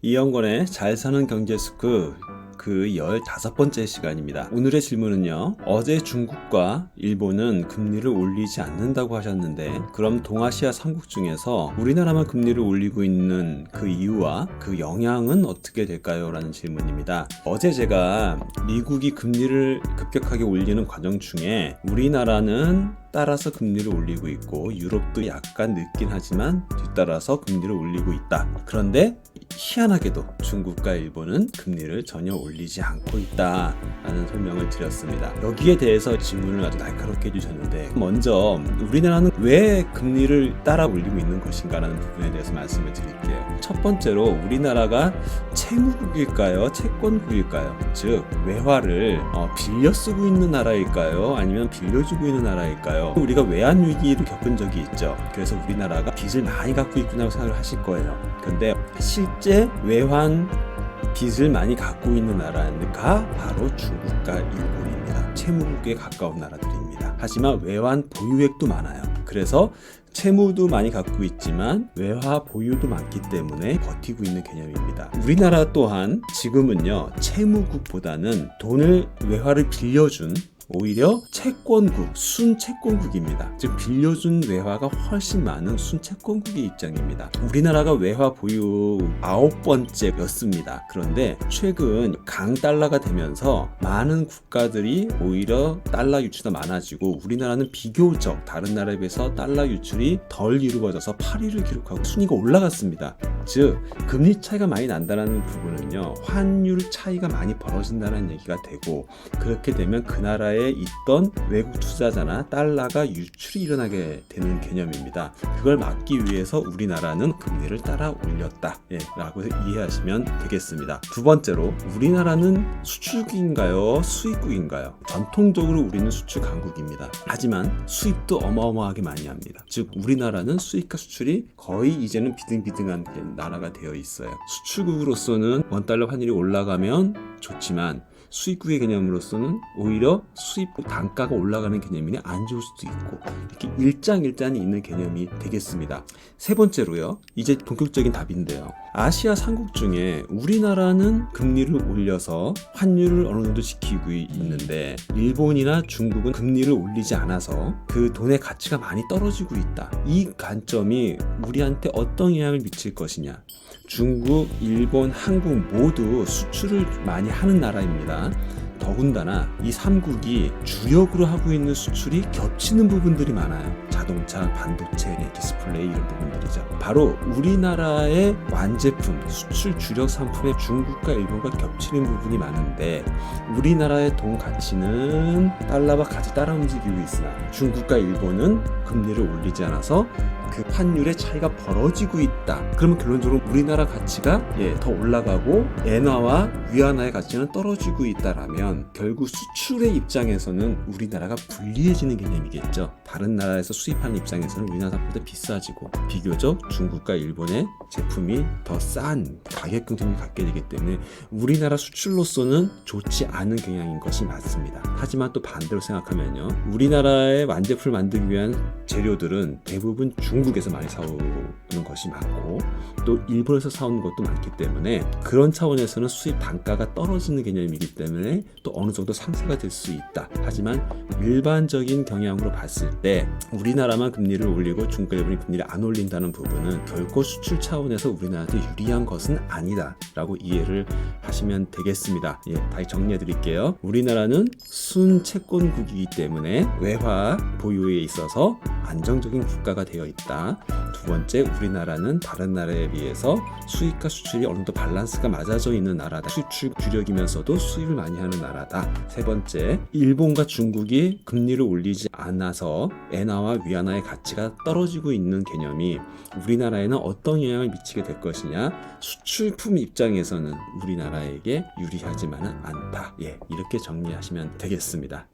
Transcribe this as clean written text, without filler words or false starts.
이영건의 잘 사는 경제 스쿨 그 15번째 시간입니다. 오늘의 질문은요. 어제 중국과 일본은 금리를 올리지 않는다고 하셨는데 그럼 동아시아 3국 중에서 우리나라만 금리를 올리고 있는 그 이유와 그 영향은 어떻게 될까요? 라는 질문입니다. 어제 제가 미국이 금리를 급격하게 올리는 과정 중에 우리나라는 따라서 금리를 올리고 있고 유럽도 약간 늦긴 하지만 뒤따라서 금리를 올리고 있다. 그런데 희한하게도 중국과 일본은 금리를 전혀 올리지 않고 있다 라는 설명을 드렸습니다. 여기에 대해서 질문을 아주 날카롭게 해주셨는데 먼저 우리나라는 왜 금리를 따라 올리고 있는 것인가 라는 부분에 대해서 말씀을 드릴게요. 첫 번째로 우리나라가 채무국일까요? 채권국일까요? 즉 외화를 빌려 쓰고 있는 나라일까요? 아니면 빌려주고 있는 나라일까요? 우리가 외환위기를 겪은 적이 있죠. 그래서 우리나라가 빚을 많이 갖고 있구나 생각을 하실 거예요. 근데 실제 외환 빚을 많이 갖고 있는 나라가 바로 중국과 일본입니다. 채무국에 가까운 나라들입니다. 하지만 외환 보유액도 많아요. 그래서 채무도 많이 갖고 있지만 외화 보유도 많기 때문에 버티고 있는 개념입니다. 우리나라 또한 지금은요 채무국보다는 돈을 외화를 빌려준 오히려 채권국, 순채권국입니다. 즉 빌려준 외화가 훨씬 많은 순채권국의 입장입니다. 우리나라가 외화 보유 9번째였습니다. 그런데 최근 강달러가 되면서 많은 국가들이 오히려 달러 유출이 많아지고 우리나라는 비교적 다른 나라에 비해서 달러 유출이 덜 이루어져서 8위를 기록하고 순위가 올라갔습니다. 즉 금리 차이가 많이 난다는 부분은요 환율 차이가 많이 벌어진다는 얘기가 되고 그렇게 되면 그 나라에 있던 외국 투자자나 달러가 유출이 일어나게 되는 개념입니다. 그걸 막기 위해서 우리나라는 금리를 따라 올렸다 라고 이해하시면 되겠습니다. 두 번째로 우리나라는 수출국인가요? 수입국인가요? 전통적으로 우리는 수출 강국입니다. 하지만 수입도 어마어마하게 많이 합니다. 즉 우리나라는 수입과 수출이 거의 이제는 비등비등한 나라가 되어 있어요. 수출국으로서는 원달러 환율이 올라가면 좋지만 수입국의 개념으로서는 오히려 수입 단가가 올라가는 개념이니 안 좋을 수도 있고 이렇게 일장일단이 있는 개념이 되겠습니다. 세 번째로요. 이제 본격적인 답인데요. 아시아 3국 중에 우리나라는 금리를 올려서 환율을 어느 정도 지키고 있는데 일본이나 중국은 금리를 올리지 않아서 그 돈의 가치가 많이 떨어지고 있다. 이 관점이 우리한테 어떤 영향을 미칠 것이냐. 중국, 일본, 한국 모두 수출을 많이 하는 나라입니다. 더군다나 이 3국이 주력으로 하고 있는 수출이 겹치는 부분들이 많아요. 자동차, 반도체, 디스플레이 이런 부분들이죠. 바로 우리나라의 완제품, 수출 주력 상품에 중국과 일본과 겹치는 부분이 많은데 우리나라의 돈 가치는 달러와 같이 따라 움직이고 있으나 중국과 일본은 금리를 올리지 않아서 그 환율의 차이가 벌어지고 있다. 그러면 결론적으로 우리나라 가치가 더 올라가고 엔화와 위안화의 가치는 떨어지고 있다라면 결국 수출의 입장에서는 우리나라가 불리해지는 개념이겠죠. 다른 나라에서 수입하는 입장에서는 우리나라보다 비싸지고 비교적 중국과 일본의 제품이 더 싼 가격 경쟁력을 갖게 되기 때문에 우리나라 수출로서는 좋지 않은 경향인 것이 맞습니다. 하지만 또 반대로 생각하면요. 우리나라의 완제품을 만들기 위한 재료들은 대부분 중국에서 많이 사오는 것이 많고 또 일본에서 사오는 것도 많기 때문에 그런 차원에서는 수입 단가가 떨어지는 개념이기 때문에 또 어느 정도 상쇄가 될 수 있다. 하지만 일반적인 경향으로 봤을 때 우리나라만 금리를 올리고 중국과 일본이 금리를 안 올린다는 부분은 결코 수출 차원에서 우리나라한테 유리한 것은 아니다 라고 이해를 하시면 되겠습니다. 다시 정리해 드릴게요. 우리나라는 순채권국이기 때문에 외화 보유에 있어서 안정적인 국가가 되어 있다. 두 번째, 우리나라는 다른 나라에 비해서 수입과 수출이 어느 정도 밸런스가 맞아져 있는 나라다. 수출 주력이면서도 수입을 많이 하는 나라다. 세 번째, 일본과 중국이 금리를 올리지 않아서 엔화와 위안화의 가치가 떨어지고 있는 개념이 우리나라에는 어떤 영향을 미치게 될 것이냐. 수출품 입장에서는 우리나라에게 유리하지만은 않다. 이렇게 정리하시면 되겠습니다.